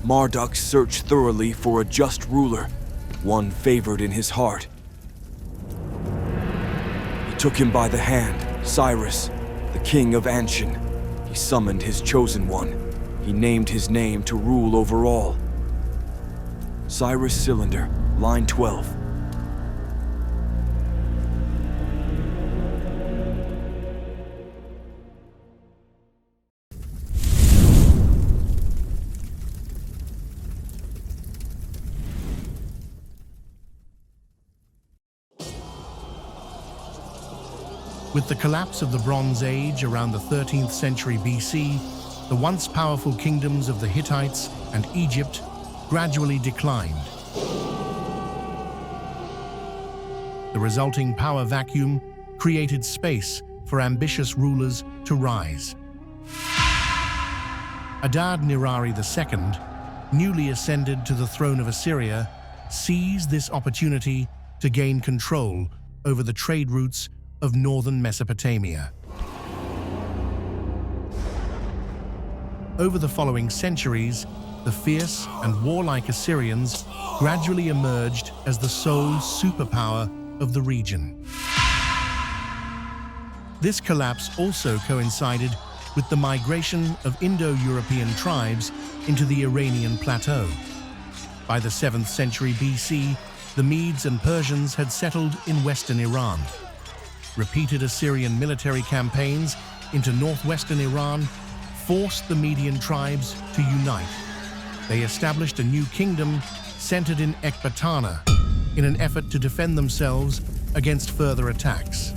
Marduk searched thoroughly for a just ruler, one favored in his heart. He took him by the hand, Cyrus, the king of Anshan. He summoned his chosen one. He named his name to rule over all. Cyrus Cylinder, line 12. With the collapse of the Bronze Age around the 13th century BC, the once powerful kingdoms of the Hittites and Egypt gradually declined. The resulting power vacuum created space for ambitious rulers to rise. Adad-nirari II, newly ascended to the throne of Assyria, seized this opportunity to gain control over the trade routes of northern Mesopotamia. Over the following centuries, the fierce and warlike Assyrians gradually emerged as the sole superpower of the region. This collapse also coincided with the migration of Indo-European tribes into the Iranian plateau. By the 7th century BC, the Medes and Persians had settled in western Iran. Repeated Assyrian military campaigns into northwestern Iran forced the Median tribes to unite. They established a new kingdom centered in Ecbatana in an effort to defend themselves against further attacks.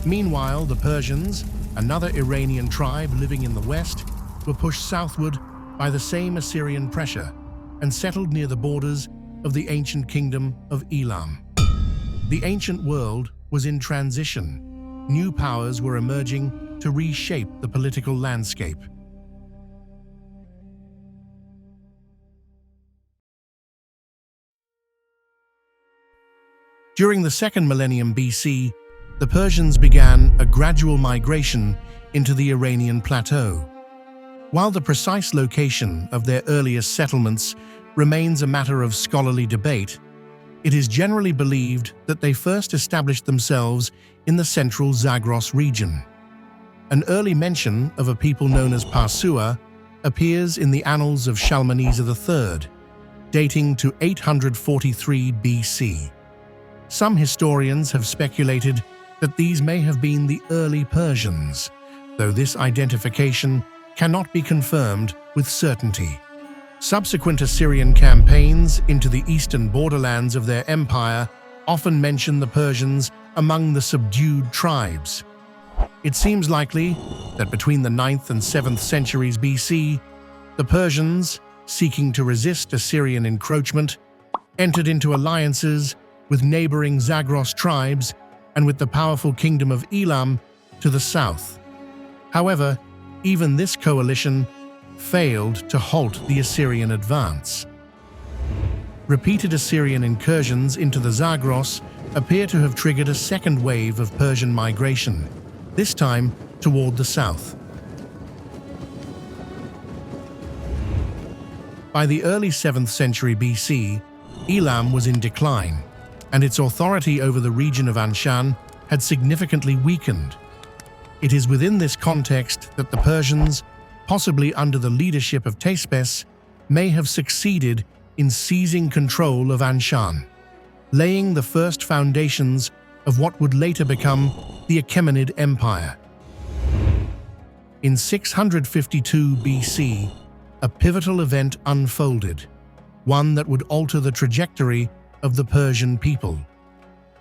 Meanwhile, the Persians, another Iranian tribe living in the west, were pushed southward by the same Assyrian pressure and settled near the borders of the ancient kingdom of Elam. The ancient world was in transition. New powers were emerging to reshape the political landscape. During the second millennium BC, the Persians began a gradual migration into the Iranian plateau. While the precise location of their earliest settlements remains a matter of scholarly debate, it is generally believed that they first established themselves in the central Zagros region. An early mention of a people known as Pasua appears in the annals of Shalmaneser III, dating to 843 BC. Some historians have speculated that these may have been the early Persians, though this identification cannot be confirmed with certainty. Subsequent Assyrian campaigns into the eastern borderlands of their empire often mention the Persians among the subdued tribes. It seems likely that between the 9th and 7th centuries BC, the Persians, seeking to resist Assyrian encroachment, entered into alliances with neighboring Zagros tribes and with the powerful kingdom of Elam to the south. However, even this coalition failed to halt the Assyrian advance. Repeated Assyrian incursions into the Zagros appear to have triggered a second wave of Persian migration, this time toward the south. By the early 7th century BC, Elam was in decline, and its authority over the region of Anshan had significantly weakened. It is within this context that the Persians, possibly under the leadership of Teispes, may have succeeded in seizing control of Anshan, laying the first foundations of what would later become the Achaemenid Empire. In 652 BC, a pivotal event unfolded, one that would alter the trajectory of the Persian people.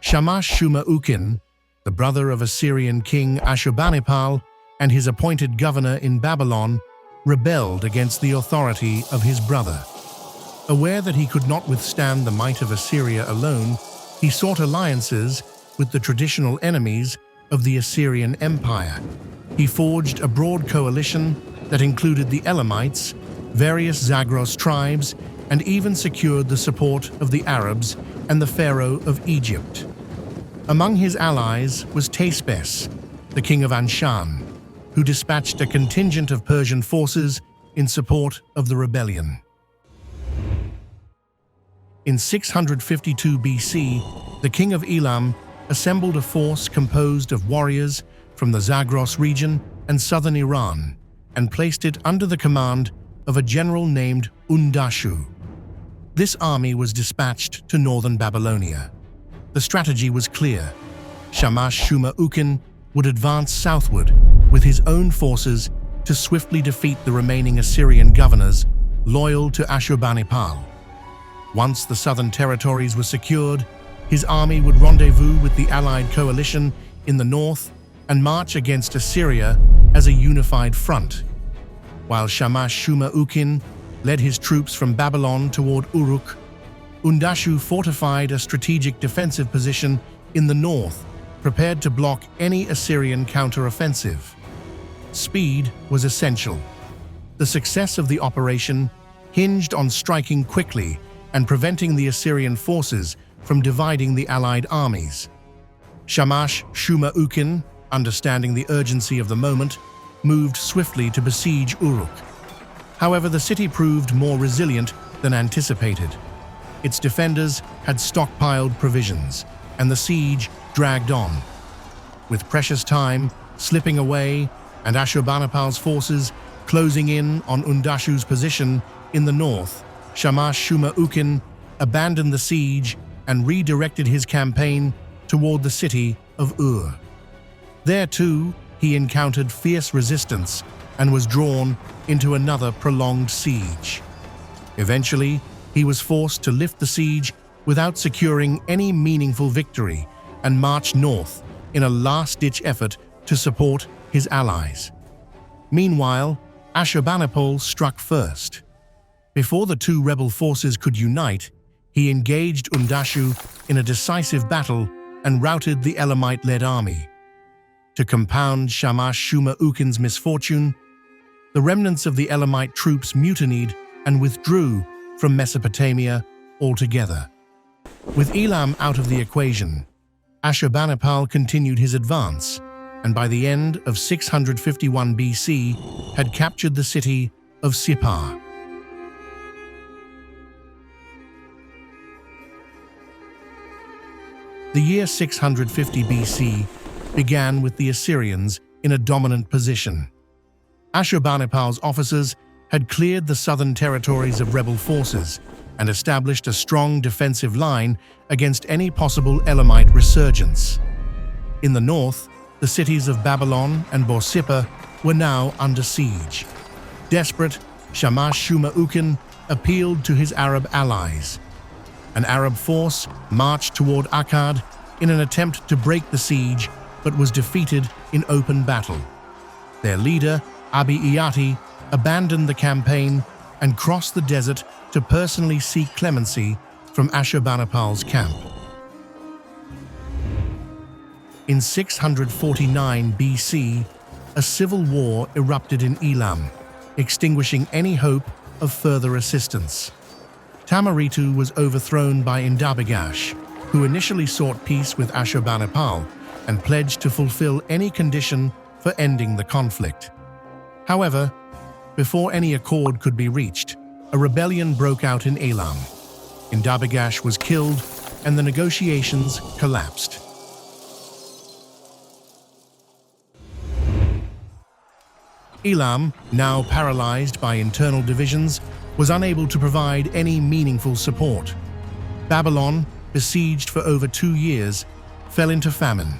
Šamaš-šuma-ukin, the brother of Assyrian king Ashurbanipal and his appointed governor in Babylon, rebelled against the authority of his brother. Aware that he could not withstand the might of Assyria alone, he sought alliances with the traditional enemies of the Assyrian Empire. He forged a broad coalition that included the Elamites, various Zagros tribes, and even secured the support of the Arabs and the Pharaoh of Egypt. Among his allies was Teispes, the king of Anshan, who dispatched a contingent of Persian forces in support of the rebellion. In 652 BC, the king of Elam assembled a force composed of warriors from the Zagros region and southern Iran and placed it under the command of a general named Undashu. This army was dispatched to northern Babylonia. The strategy was clear. Šamaš-šuma-ukin would advance southward with his own forces to swiftly defeat the remaining Assyrian governors loyal to Ashurbanipal. Once the southern territories were secured, his army would rendezvous with the allied coalition in the north and march against Assyria as a unified front. While Šamaš-šuma-ukin led his troops from Babylon toward Uruk, Undashu fortified a strategic defensive position in the north, prepared to block any Assyrian counteroffensive. Speed was essential. The success of the operation hinged on striking quickly and preventing the Assyrian forces from dividing the allied armies. Šamaš-šuma-ukin, understanding the urgency of the moment, moved swiftly to besiege Uruk. However, the city proved more resilient than anticipated. Its defenders had stockpiled provisions, and the siege dragged on. With precious time slipping away and Ashurbanipal's forces closing in on Undashu's position in the north, Šamaš-šuma-ukin abandoned the siege and redirected his campaign toward the city of Ur. There, too, he encountered fierce resistance and was drawn into another prolonged siege. Eventually, he was forced to lift the siege without securing any meaningful victory and march north in a last-ditch effort to support his allies. Meanwhile, Ashurbanipal struck first. Before the two rebel forces could unite, he engaged Undashu in a decisive battle and routed the Elamite-led army. To compound Šamaš-šuma-ukin's misfortune, the remnants of the Elamite troops mutinied and withdrew from Mesopotamia altogether. With Elam out of the equation, Ashurbanipal continued his advance, and by the end of 651 BC had captured the city of Sippar. The year 650 BC began with the Assyrians in a dominant position. Ashurbanipal's officers had cleared the southern territories of rebel forces and established a strong defensive line against any possible Elamite resurgence. In the north, the cities of Babylon and Borsippa were now under siege. Desperate, Šamaš-šuma-ukin appealed to his Arab allies. An Arab force marched toward Akkad in an attempt to break the siege, but was defeated in open battle. Their leader, Abi-Iyati, abandoned the campaign and crossed the desert to personally seek clemency from Ashurbanipal's camp. In 649 BC, a civil war erupted in Elam, extinguishing any hope of further assistance. Tamaritu was overthrown by Indabigash, who initially sought peace with Ashurbanipal and pledged to fulfill any condition for ending the conflict. However, before any accord could be reached, a rebellion broke out in Elam. Indabigash was killed, and the negotiations collapsed. Elam, now paralyzed by internal divisions, was unable to provide any meaningful support. Babylon, besieged for over 2 years, fell into famine.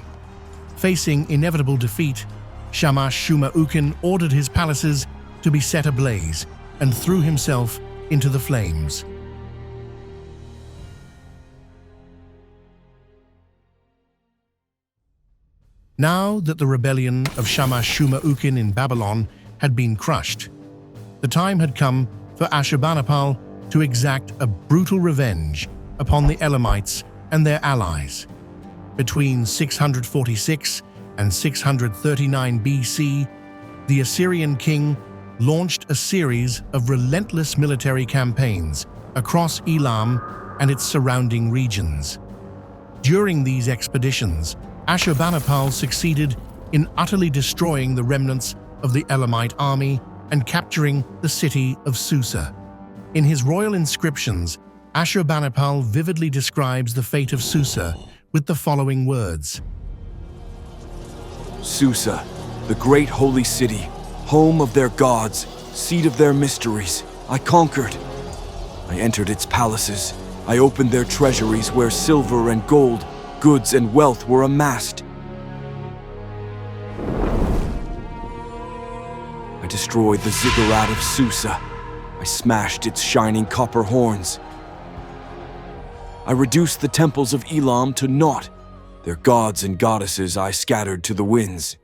Facing inevitable defeat, Šamaš-šuma-ukin ordered his palaces to be set ablaze and threw himself into the flames. Now that the rebellion of Šamaš-šuma-ukin in Babylon had been crushed, the time had come for Ashurbanipal to exact a brutal revenge upon the Elamites and their allies. Between 646 and 639 BC, the Assyrian king launched a series of relentless military campaigns across Elam and its surrounding regions. During these expeditions, Ashurbanipal succeeded in utterly destroying the remnants of the Elamite army and capturing the city of Susa. In his royal inscriptions, Ashurbanipal vividly describes the fate of Susa with the following words. Susa, the great holy city, home of their gods, seat of their mysteries, I conquered. I entered its palaces. I opened their treasuries where silver and gold, goods and wealth were amassed. I destroyed the ziggurat of Susa. I smashed its shining copper horns. I reduced the temples of Elam to naught. Their gods and goddesses I scattered to the winds.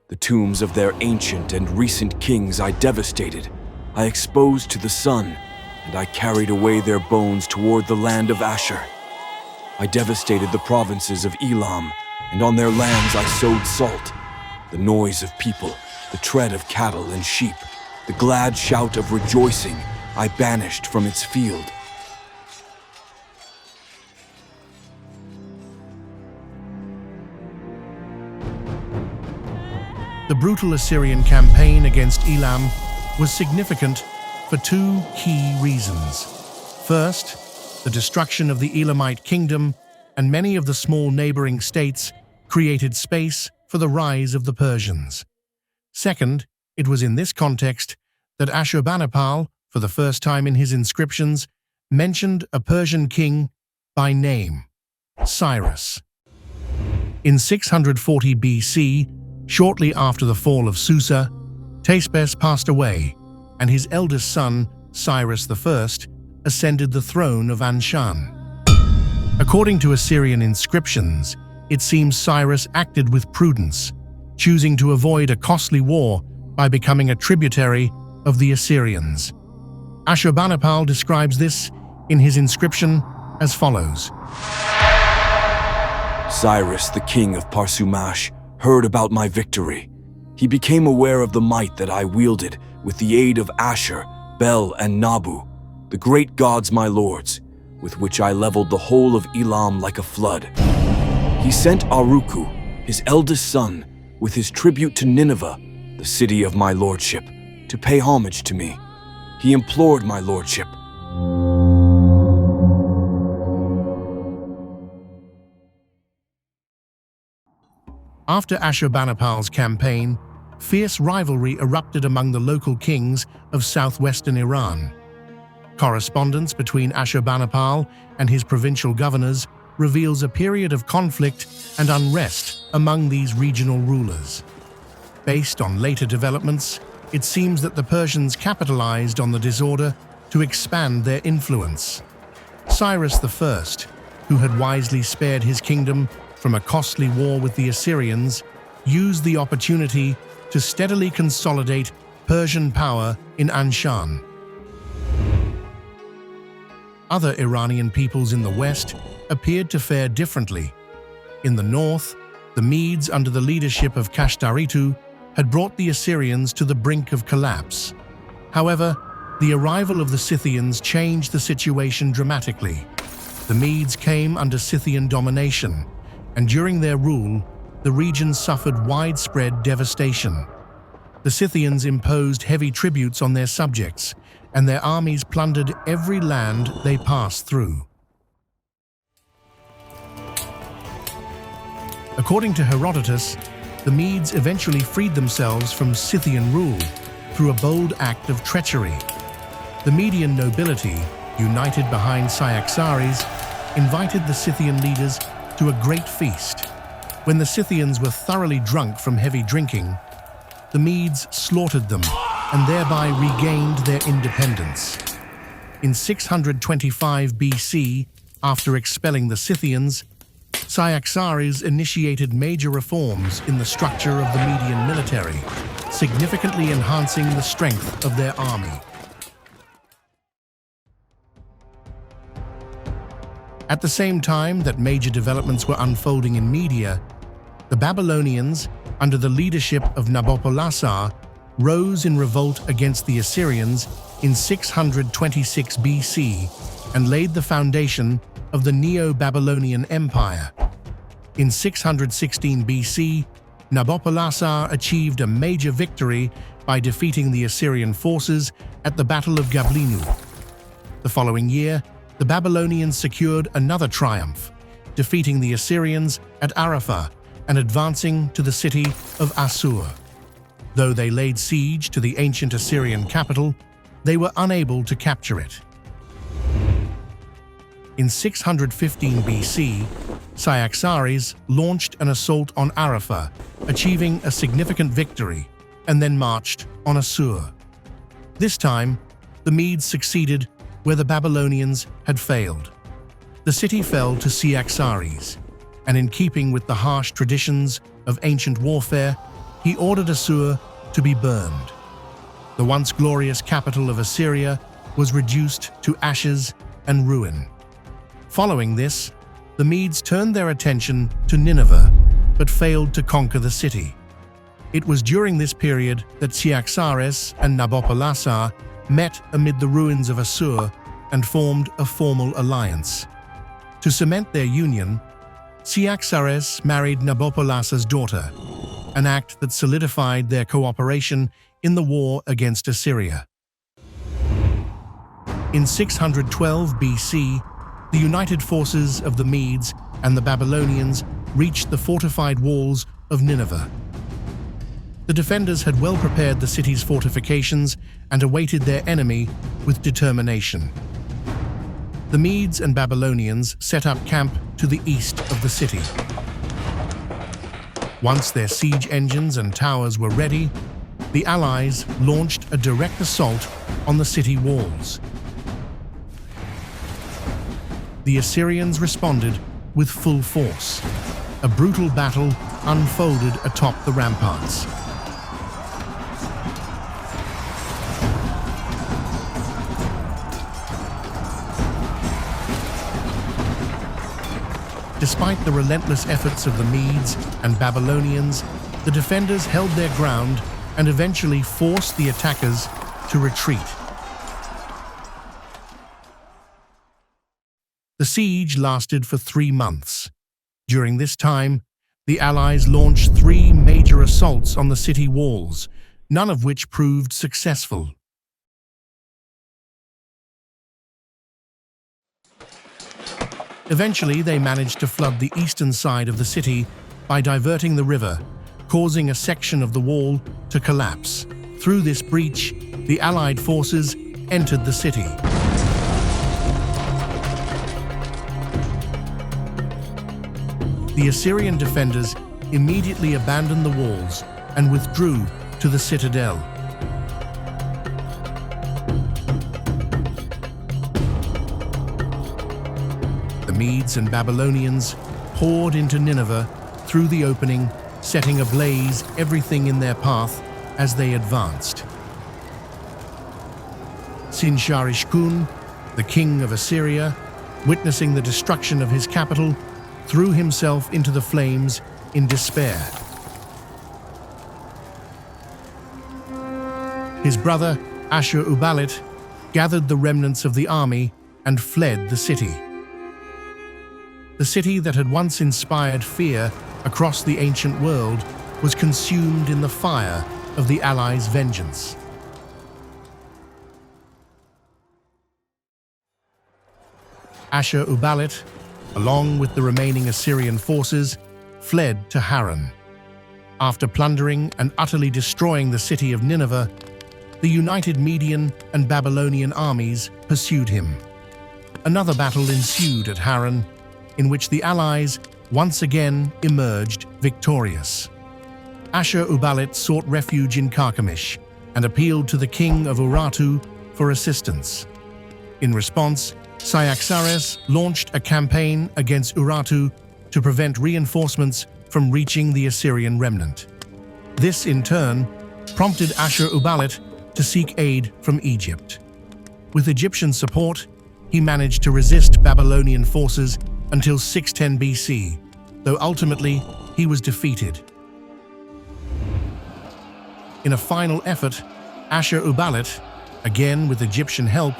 The tombs of their ancient and recent kings I devastated. I exposed to the sun, and I carried away their bones toward the land of Ashur. I devastated the provinces of Elam, and on their lands I sowed salt. The noise of people, the tread of cattle and sheep, the glad shout of rejoicing I banished from its field. The brutal Assyrian campaign against Elam was significant for two key reasons. First, the destruction of the Elamite kingdom and many of the small neighboring states created space for the rise of the Persians. Second, it was in this context that Ashurbanipal, for the first time in his inscriptions, mentioned a Persian king by name, Cyrus. In 640 BC, shortly after the fall of Susa, Cyaxares passed away, and his eldest son, Cyrus I, ascended the throne of Anshan. According to Assyrian inscriptions, it seems Cyrus acted with prudence, choosing to avoid a costly war by becoming a tributary of the Assyrians. Ashurbanipal describes this in his inscription as follows. Cyrus, the king of Parsumash, heard about my victory. He became aware of the might that I wielded with the aid of Ashur, Bel, and Nabu, the great gods my lords, with which I leveled the whole of Elam like a flood. He sent Aruku, his eldest son, with his tribute to Nineveh, the city of my lordship, to pay homage to me. He implored my lordship. After Ashurbanipal's campaign, fierce rivalry erupted among the local kings of southwestern Iran. Correspondence between Ashurbanipal and his provincial governors reveals a period of conflict and unrest among these regional rulers. Based on later developments, it seems that the Persians capitalized on the disorder to expand their influence. Cyrus I, who had wisely spared his kingdom from a costly war with the Assyrians, used the opportunity to steadily consolidate Persian power in Anshan. Other Iranian peoples in the west appeared to fare differently. In the north, the Medes, under the leadership of Kashtaritu, had brought the Assyrians to the brink of collapse. However, the arrival of the Scythians changed the situation dramatically. The Medes came under Scythian domination, and during their rule, the region suffered widespread devastation. The Scythians imposed heavy tributes on their subjects, and their armies plundered every land they passed through. According to Herodotus, the Medes eventually freed themselves from Scythian rule through a bold act of treachery. The Median nobility, united behind Cyaxares, invited the Scythian leaders to a great feast. When the Scythians were thoroughly drunk from heavy drinking, the Medes slaughtered them and thereby regained their independence. In 625 BC, after expelling the Scythians, Cyaxares initiated major reforms in the structure of the Median military, significantly enhancing the strength of their army. At the same time that major developments were unfolding in Media, the Babylonians, under the leadership of Nabopolassar, rose in revolt against the Assyrians in 626 BC and laid the foundation of the Neo-Babylonian Empire. In 616 BC, Nabopolassar achieved a major victory by defeating the Assyrian forces at the Battle of Gablinu. The following year, the the Babylonians secured another triumph, defeating the Assyrians at Arafah and advancing to the city of Assur. Though they laid siege to the ancient Assyrian capital, they were unable to capture it. In 615 BC, Cyaxares launched an assault on Arafah, achieving a significant victory, and then marched on Assur. This time, the Medes succeeded where the Babylonians had failed. The city fell to Cyaxares, and in keeping with the harsh traditions of ancient warfare, he ordered Assur to be burned. The once glorious capital of Assyria was reduced to ashes and ruin. Following this, the Medes turned their attention to Nineveh, but failed to conquer the city. It was during this period that Cyaxares and Nabopolassar met amid the ruins of Assur and formed a formal alliance. To cement their union, Cyaxares married Nabopolassar's daughter, an act that solidified their cooperation in the war against Assyria. In 612 BC, the united forces of the Medes and the Babylonians reached the fortified walls of Nineveh. The defenders had well prepared the city's fortifications and awaited their enemy with determination. The Medes and Babylonians set up camp to the east of the city. Once their siege engines and towers were ready, the Allies launched a direct assault on the city walls. The Assyrians responded with full force. A brutal battle unfolded atop the ramparts. Despite the relentless efforts of the Medes and Babylonians, the defenders held their ground and eventually forced the attackers to retreat. The siege lasted for 3 months. During this time, the Allies launched 3 major assaults on the city walls, none of which proved successful. Eventually, they managed to flood the eastern side of the city by diverting the river, causing a section of the wall to collapse. Through this breach, the Allied forces entered the city. The Assyrian defenders immediately abandoned the walls and withdrew to the citadel. The Medes and Babylonians poured into Nineveh through the opening, setting ablaze everything in their path as they advanced. Šamaš-šuma-ukin, the king of Assyria, witnessing the destruction of his capital, threw himself into the flames in despair. His brother, Ashurbanipal, gathered the remnants of the army and fled the city. The city that had once inspired fear across the ancient world was consumed in the fire of the Allies' vengeance. Ashurbanipal, along with the remaining Assyrian forces, fled to Haran. After plundering and utterly destroying the city of Nineveh, the united Median and Babylonian armies pursued him. Another battle ensued at Haran, in which the Allies once again emerged victorious. Ashurbanipal sought refuge in Carchemish and appealed to the king of Urartu for assistance. In response, Cyaxares launched a campaign against Urartu to prevent reinforcements from reaching the Assyrian remnant. This, in turn, prompted Ashurbanipal to seek aid from Egypt. With Egyptian support, he managed to resist Babylonian forces until 610 BC, though ultimately he was defeated. In a final effort, Ashurbanipal, again with Egyptian help,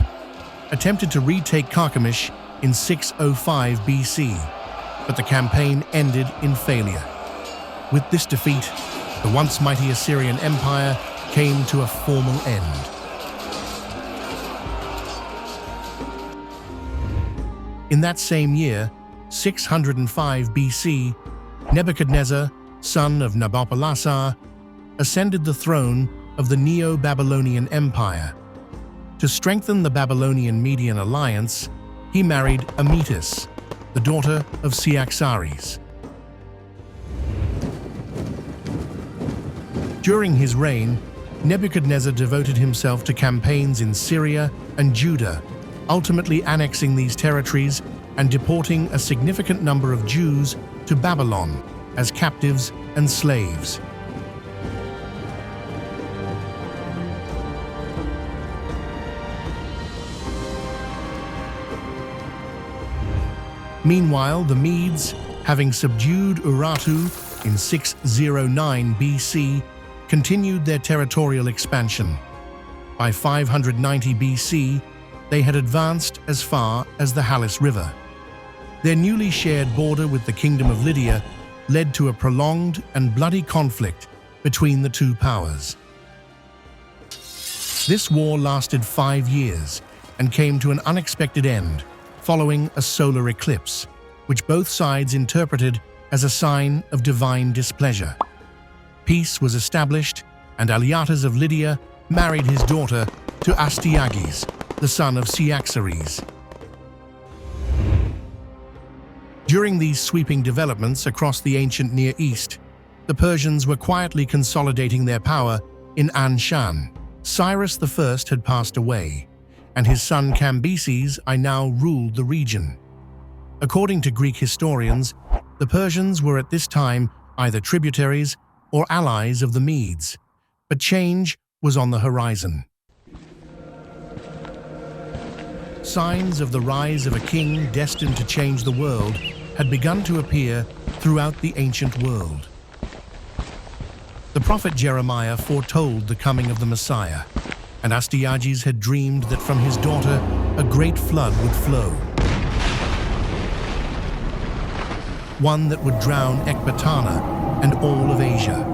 attempted to retake Carchemish in 605 BC, but the campaign ended in failure. With this defeat, the once mighty Assyrian Empire came to a formal end. In that same year, 605 BC, Nebuchadnezzar, son of Nabopolassar, ascended the throne of the Neo-Babylonian Empire. To strengthen the Babylonian-Median alliance, he married Amytis, the daughter of Cyaxares. During his reign, Nebuchadnezzar devoted himself to campaigns in Syria and Judah, ultimately annexing these territories and deporting a significant number of Jews to Babylon as captives and slaves. Meanwhile, the Medes, having subdued Urartu in 609 BC, continued their territorial expansion. By 590 BC, they had advanced as far as the Halys River. Their newly shared border with the Kingdom of Lydia led to a prolonged and bloody conflict between the two powers. This war lasted 5 years and came to an unexpected end following a solar eclipse, which both sides interpreted as a sign of divine displeasure. Peace was established, and Alyattes of Lydia married his daughter to Astyages, the son of Cyaxares. During these sweeping developments across the ancient Near East, the Persians were quietly consolidating their power in Anshan. Cyrus I had passed away, and his son Cambyses I now ruled the region. According to Greek historians, the Persians were at this time either tributaries or allies of the Medes, but change was on the horizon. Signs of the rise of a king destined to change the world had begun to appear throughout the ancient world. The prophet Jeremiah foretold the coming of the Messiah, and Astyages had dreamed that from his daughter a great flood would flow, one that would drown Ecbatana and all of Asia.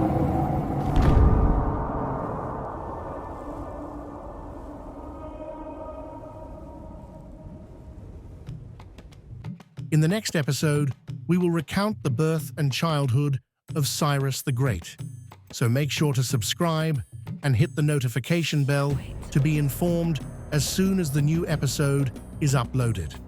In the next episode, we will recount the birth and childhood of Cyrus the Great. So make sure to subscribe and hit the notification bell to be informed as soon as the new episode is uploaded.